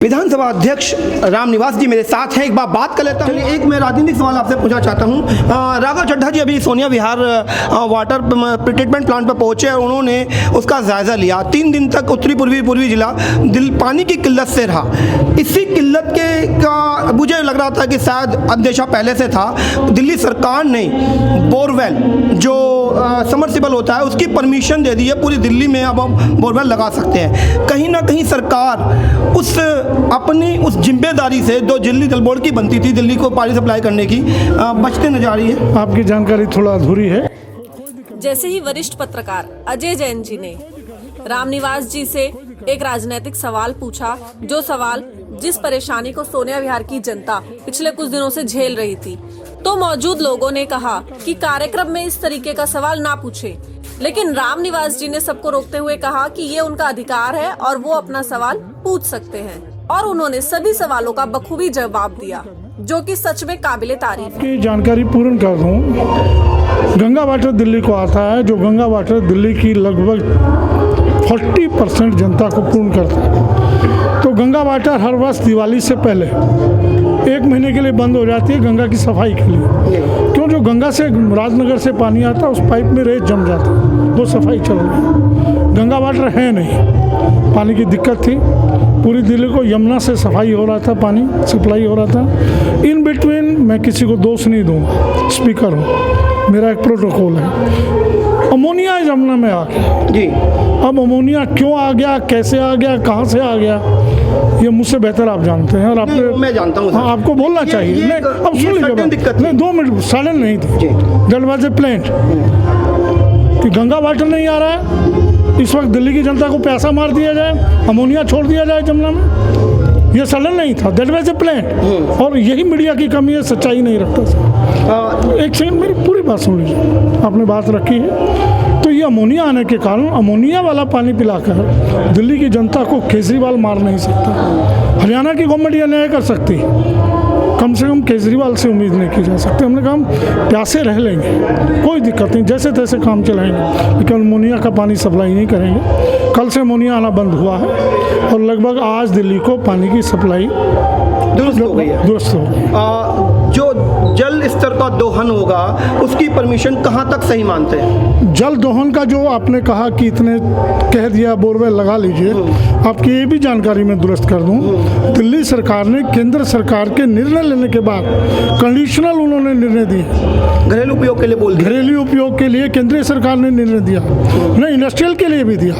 विधानसभा अध्यक्ष रामनिवास जी मेरे साथ हैं। एक बार बात कर लेता हूँ। एक मैं राजनीतिक सवाल आपसे पूछना चाहता हूँ। राघव चड्ढा जी अभी सोनिया विहार वाटर ट्रीटमेंट प्लांट पर पहुंचे और उन्होंने उसका जायजा लिया। 3 दिन तक उत्तरी पूर्वी जिला पानी की किल्लत से रहा। इसी किल्लत का मुझे लग रहा था कि शायद अंदेशा पहले से था। दिल्ली सरकार ने बोरवेल जो समरसिबल होता है उसकी परमिशन दे दी है। पूरी दिल्ली में अब हम बोरवेल लगा सकते हैं। कहीं ना कहीं सरकार अपनी उस जिम्मेदारी से जो दिल्ली जल बोर्ड की बनती थी दिल्ली को पानी सप्लाई करने की बचते न जा रही है। आपकी जानकारी थोड़ा अधूरी है। जैसे ही वरिष्ठ पत्रकार अजय जैन जी ने रामनिवास जी से एक राजनीतिक सवाल पूछा, जो सवाल जिस परेशानी को सोनिया विहार की जनता पिछले कुछ दिनों से झेल रही थी, तो मौजूद लोगों ने कहा कि कार्यक्रम में इस तरीके का सवाल ना पूछे। लेकिन रामनिवास जी ने सबको रोकते हुए कहा कि ये उनका अधिकार है और वो अपना सवाल पूछ सकते हैं, और उन्होंने सभी सवालों का बखूबी जवाब दिया, जो कि सच में काबिले तारीफ है। की जानकारी पूर्ण कर दूं, गंगा वाटर दिल्ली को आता है, जो गंगा वाटर दिल्ली की लगभग 40% जनता को पूर्ण करता है। तो गंगा वाटर हर वर्ष दिवाली से पहले 1 महीने के लिए बंद हो जाती है गंगा की सफाई के लिए। क्यों? जो गंगा से राजनगर से पानी आता है उस पाइप में रेत जम जाता है, वो सफाई चल रही है। गंगा वाटर है नहीं, पानी की दिक्कत थी। पूरी दिल्ली को यमुना से सफाई हो रहा था, पानी सप्लाई हो रहा था। इन बिटवीन मैं किसी को दोष नहीं दूंगा, स्पीकर हूँ, मेरा एक प्रोटोकॉल है। अमोनिया यमुना में आ गया जी। अब अमोनिया क्यों आ गया, कैसे आ गया, कहाँ से आ गया, ये मुझसे बेहतर आप जानते हैं। और आप मैं जानता हूँ। हाँ, आपको बोलना चाहिए। नहीं, अब सुन लीजिए, नहीं 2 मिनट साइलेंट नहीं थी। दैट वाज ए प्लेंट कि गंगा वाटर नहीं आ रहा है, इस वक्त दिल्ली की जनता को प्यासा मार दिया जाए, अमोनिया छोड़ दिया जाए जमुना में, ये सडन नहीं था। That was a plaint. और यही मीडिया की कमी है, सच्चाई नहीं रखता सर। एक सेकंड, मेरी पूरी बात सुन लीजिए। आपने बात रखी है तो ये अमोनिया आने के कारण अमोनिया वाला पानी पिलाकर दिल्ली की जनता को केजरीवाल मार नहीं सकता। हरियाणा की गवर्नमेंट ये नहीं कर सकती, कम से कम केजरीवाल से उम्मीद नहीं की जा सकती। हमने कहा हम प्यासे रह लेंगे, कोई दिक्कत नहीं, जैसे तैसे काम चलाएंगे, लेकिन अमोनिया का पानी सप्लाई नहीं करेंगे। कल से अमोनिया आना बंद हुआ है और लगभग आज दिल्ली को पानी की सप्लाई दुरुस्त हो गई। जो जल स्तर का दोहन होगा उसकी परमिशन कहाँ तक सही मानते हैं? जल दोहन का जो आपने कहा कि इतने कह दिया बोरवेल लगा लीजिए, आपकी ये भी जानकारी मैं दुरुस्त कर दूं। दिल्ली सरकार ने केंद्र सरकार के निर्णय लेने के बाद कंडीशनल उन्होंने निर्णय दिए। घरेलू उपयोग के लिए बोल दिया। घरेलू उपयोग के लिए केंद्रीय सरकार ने निर्णय दिया, नहीं इंडस्ट्रियल के लिए भी दिया,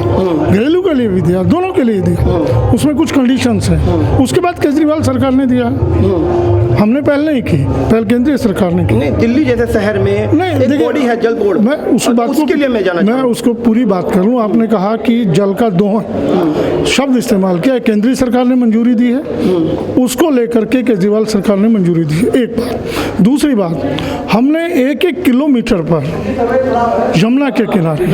घरेलू के लिए भी दिया, दोनों के लिए दिया। उसमें कुछ कंडीशंस हैं। उसके बाद केजरीवाल सरकार ने दिया, हमने पहले नहीं की, पहले केंद्रीय सरकार ने की। नहीं, दिल्ली जैसे शहर में एक बॉडी है जल बोर्ड, मैं उस बात उसके लिए मैं उसको पूरी बात करूं। आपने कहा कि जल का दोहन शब्द इस्तेमाल किया, केंद्रीय सरकार ने मंजूरी दी है, उसको लेकर के केजरीवाल सरकार ने मंजूरी दी है, एक बात। दूसरी बात, हमने 1-1 किलोमीटर पर यमुना के किनारे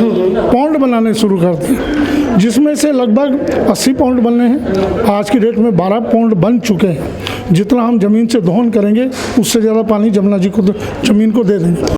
पौंड बनाने शुरू कर दिए, जिसमें से लगभग 80 पौंड बनने हैं। आज की डेट में 12 पौंड बन चुके हैं। जितना हम जमीन से दोहन करेंगे उससे ज़्यादा पानी जमुना जी को, जमीन को दे देंगे।